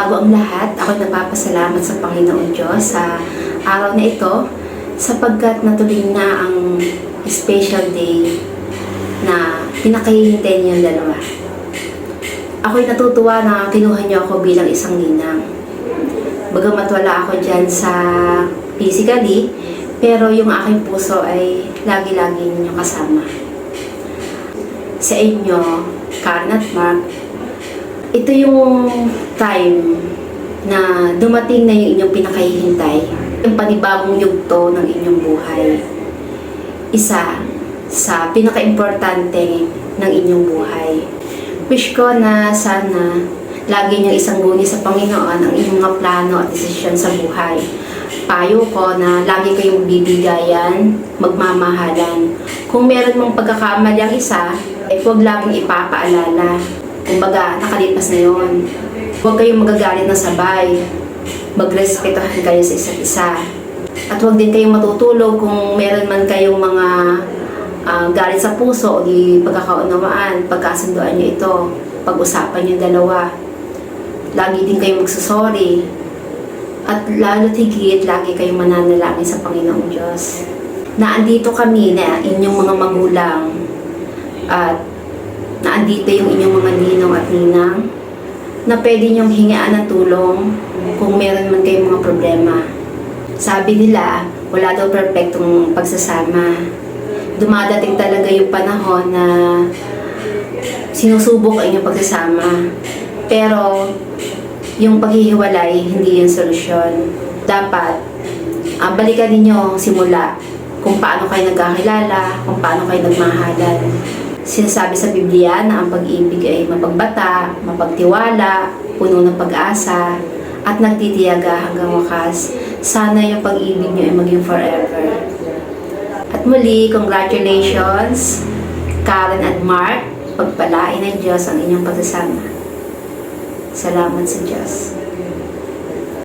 Bago ang lahat, ako napapasalamat sa Panginoon Diyos sa araw na ito sapagkat natuloy na ang special day na pinakahihintay niyong dalawa. Ako'y natutuwa na kinuha niyo ako bilang isang ninang. Bagamat wala ako dyan sa physically, pero yung aking puso ay lagi-lagi ninyong kasama. Sa inyo, Karen at Mark, ito yung time na dumating na yung inyong pinakahihintay, yung panibagong yugto ng inyong buhay. Isa sa pinaka-importante ng inyong buhay. Wish ko na sana lagi niyong isangguni sa Panginoon ang inyong mga plano at desisyon sa buhay. Payo ko na lagi kayong bibigayan, magmamahalan. Kung meron mong pagkakamali ang isa, huwag laging ipapaalala. Kumbaga, nakalipas na yun. Huwag kayong magagalit na sabay. Magrespetuhan kayo sa isa't isa. At huwag din kayong matutulog kung meron man kayong mga galit sa puso o di pagkakaunawaan. Pagkasunduan nyo ito. Pag-usapan nyo dalawa. Lagi din kayong magsusorry. At lalo't higit, lagi kayong mananalangin sa Panginoong Diyos. Na andito kami na inyong mga magulang at naandito yung inyong mga ninong at ninang na pwede nyong hingaan ng tulong kung meron man kayong mga problema. Sabi nila, wala daw perfectong pagsasama. Dumadating talaga yung panahon na sinusubok ang inyong pagsasama. Pero yung paghihiwalay, hindi yung solusyon. Dapat, balikan ninyo simula kung paano kayo nagkakilala, kung paano kayo nagmahalan. Sinasabi sa Biblia na ang pag-ibig ay mapagbata, mapagtiwala, puno ng pag-asa, at nagtitiyaga hanggang wakas. Sana yung pag-ibig nyo ay maging forever. At muli, congratulations, Karen at Mark. Pagpalain ng Diyos ang inyong pagsasama. Salamat sa Diyos.